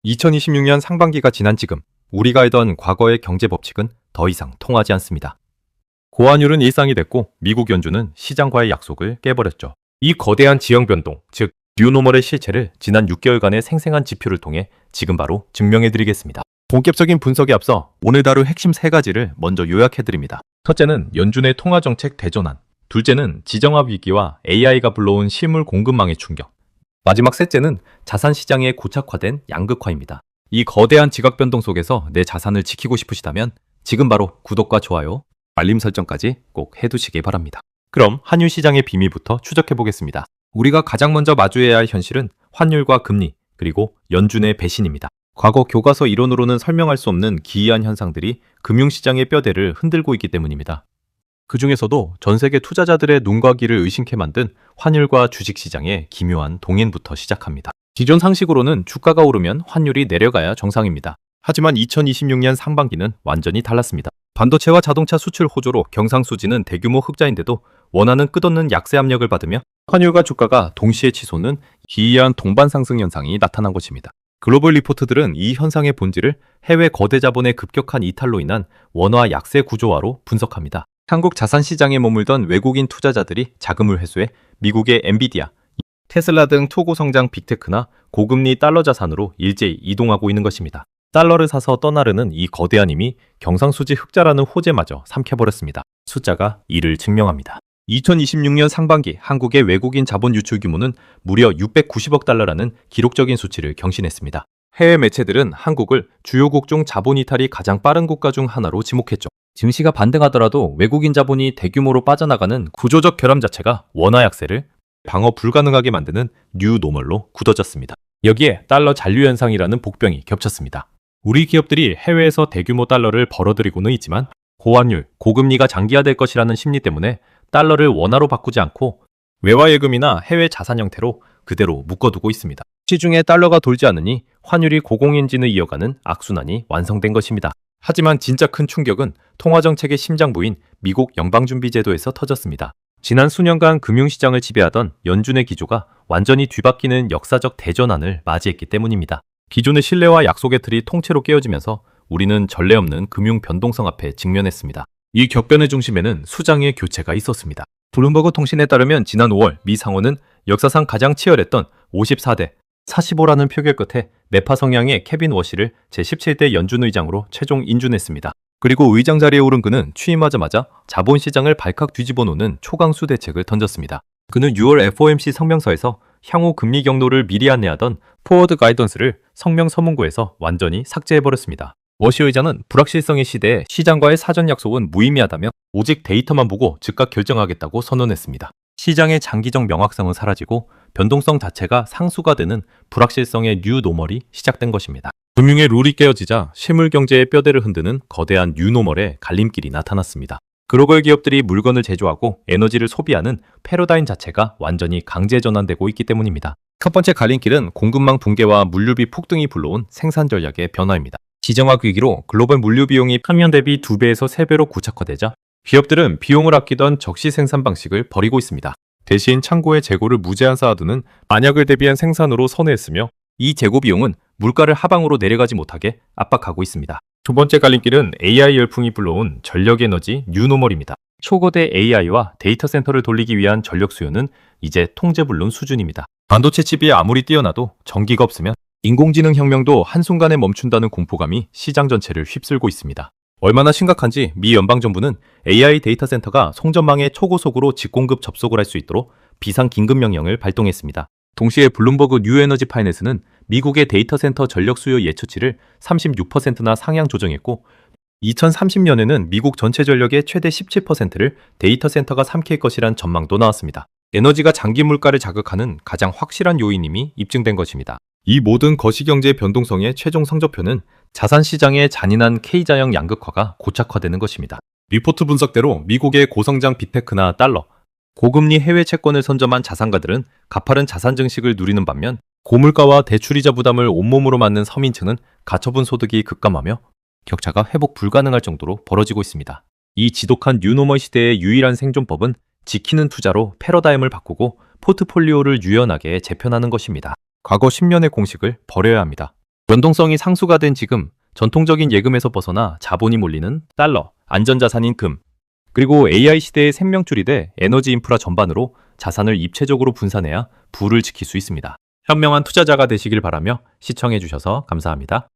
2026년 상반기가 지난 지금 우리가 알던 과거의 경제 법칙은 더 이상 통하지 않습니다. 고환율은 일상이 됐고 미국 연준은 시장과의 약속을 깨버렸죠. 이 거대한 지형 변동, 즉 뉴노멀의 실체를 지난 6개월간의 생생한 지표를 통해 지금 바로 증명해드리겠습니다. 본격적인 분석에 앞서 오늘 다룰 핵심 3가지를 먼저 요약해드립니다. 첫째는 연준의 통화정책 대전환, 둘째는 지정학 위기와 AI가 불러온 실물 공급망의 충격, 마지막 셋째는 자산시장의 고착화된 양극화입니다. 이 거대한 지각 변동 속에서 내 자산을 지키고 싶으시다면 지금 바로 구독과 좋아요, 알림 설정까지 꼭 해두시기 바랍니다. 그럼 환율 시장의 비밀부터 추적해보겠습니다. 우리가 가장 먼저 마주해야 할 현실은 환율과 금리, 그리고 연준의 배신입니다. 과거 교과서 이론으로는 설명할 수 없는 기이한 현상들이 금융시장의 뼈대를 흔들고 있기 때문입니다. 그 중에서도 전 세계 투자자들의 눈과 귀를 의심케 만든 환율과 주식시장의 기묘한 동인부터 시작합니다. 기존 상식으로는 주가가 오르면 환율이 내려가야 정상입니다. 하지만 2026년 상반기는 완전히 달랐습니다. 반도체와 자동차 수출 호조로 경상수지는 대규모 흑자인데도 원화는 끝없는 약세 압력을 받으며 환율과 주가가 동시에 치솟는 기이한 동반 상승 현상이 나타난 것입니다. 글로벌 리포트들은 이 현상의 본질을 해외 거대 자본의 급격한 이탈로 인한 원화 약세 구조화로 분석합니다. 한국 자산시장에 머물던 외국인 투자자들이 자금을 회수해 미국의 엔비디아, 테슬라 등 초고성장 빅테크나 고금리 달러 자산으로 일제히 이동하고 있는 것입니다. 달러를 사서 떠나르는 이 거대한 힘이 경상수지 흑자라는 호재마저 삼켜버렸습니다. 숫자가 이를 증명합니다. 2026년 상반기 한국의 외국인 자본 유출 규모는 무려 690억 달러라는 기록적인 수치를 경신했습니다. 해외 매체들은 한국을 주요국 중 자본 이탈이 가장 빠른 국가 중 하나로 지목했죠. 증시가 반등하더라도 외국인 자본이 대규모로 빠져나가는 구조적 결함 자체가 원화 약세를 방어 불가능하게 만드는 뉴노멀로 굳어졌습니다. 여기에 달러 잔류 현상이라는 복병이 겹쳤습니다. 우리 기업들이 해외에서 대규모 달러를 벌어들이고는 있지만 고환율, 고금리가 장기화될 것이라는 심리 때문에 달러를 원화로 바꾸지 않고 외화예금이나 해외 자산 형태로 그대로 묶어두고 있습니다. 시중에 달러가 돌지 않으니 환율이 고공행진을 이어가는 악순환이 완성된 것입니다. 하지만 진짜 큰 충격은 통화정책의 심장부인 미국 연방준비제도에서 터졌습니다. 지난 수년간 금융시장을 지배하던 연준의 기조가 완전히 뒤바뀌는 역사적 대전환을 맞이했기 때문입니다. 기존의 신뢰와 약속의 틀이 통째로 깨어지면서 우리는 전례 없는 금융 변동성 앞에 직면했습니다. 이 격변의 중심에는 수장의 교체가 있었습니다. 블룸버그 통신에 따르면 지난 5월 미 상원은 역사상 가장 치열했던 54대 45라는 표결 끝에 매파 성향의 케빈 워시를 제17대 연준 의장으로 최종 인준했습니다. 그리고 의장 자리에 오른 그는 취임하자마자 자본시장을 발칵 뒤집어 놓는 초강수 대책을 던졌습니다. 그는 6월 FOMC 성명서에서 향후 금리 경로를 미리 안내하던 포워드 가이던스를 성명 서문고에서 완전히 삭제해버렸습니다. 워시 의장은 불확실성의 시대에 시장과의 사전 약속은 무의미하다며 오직 데이터만 보고 즉각 결정하겠다고 선언했습니다. 시장의 장기적 명확성은 사라지고 변동성 자체가 상수가 되는 불확실성의 뉴노멀이 시작된 것입니다. 금융의 룰이 깨어지자 실물 경제의 뼈대를 흔드는 거대한 뉴노멀의 갈림길이 나타났습니다. 글로벌 기업들이 물건을 제조하고 에너지를 소비하는 패러다임 자체가 완전히 강제 전환되고 있기 때문입니다. 첫 번째 갈림길은 공급망 붕괴와 물류비 폭등이 불러온 생산 전략의 변화입니다. 지정학 위기로 글로벌 물류 비용이 평년 대비 2배에서 3배로 고착화되자 기업들은 비용을 아끼던 적시 생산 방식을 버리고 있습니다. 대신 창고에 재고를 무제한 쌓아두는 만약을 대비한 생산으로 선회했으며 이 재고 비용은 물가를 하방으로 내려가지 못하게 압박하고 있습니다. 두 번째 갈림길은 AI 열풍이 불러온 전력에너지 뉴노멀입니다. 초거대 AI와 데이터 센터를 돌리기 위한 전력 수요는 이제 통제불능 수준입니다. 반도체 칩이 아무리 뛰어나도 전기가 없으면 인공지능 혁명도 한순간에 멈춘다는 공포감이 시장 전체를 휩쓸고 있습니다. 얼마나 심각한지 미 연방정부는 AI 데이터 센터가 송전망에 초고속으로 직공급 접속을 할 수 있도록 비상긴급명령을 발동했습니다. 동시에 블룸버그 뉴에너지 파이낸스는 미국의 데이터 센터 전력 수요 예측치를 36%나 상향 조정했고 2030년에는 미국 전체 전력의 최대 17%를 데이터 센터가 삼킬 것이란 전망도 나왔습니다. 에너지가 장기 물가를 자극하는 가장 확실한 요인임이 입증된 것입니다. 이 모든 거시경제 변동성의 최종 성적표는 자산시장의 잔인한 K자형 양극화가 고착화되는 것입니다. 리포트 분석대로 미국의 고성장 빅테크나 달러, 고금리 해외 채권을 선점한 자산가들은 가파른 자산 증식을 누리는 반면 고물가와 대출이자 부담을 온몸으로 맞는 서민층은 가처분 소득이 급감하며 격차가 회복 불가능할 정도로 벌어지고 있습니다. 이 지독한 뉴노멀 시대의 유일한 생존법은 지키는 투자로 패러다임을 바꾸고 포트폴리오를 유연하게 재편하는 것입니다. 과거 10년의 공식을 버려야 합니다. 연동성이 상수가 된 지금, 전통적인 예금에서 벗어나 자본이 몰리는 달러, 안전자산인 금, 그리고 AI 시대의 생명줄이 돼 에너지 인프라 전반으로 자산을 입체적으로 분산해야 부를 지킬 수 있습니다. 현명한 투자자가 되시길 바라며 시청해주셔서 감사합니다.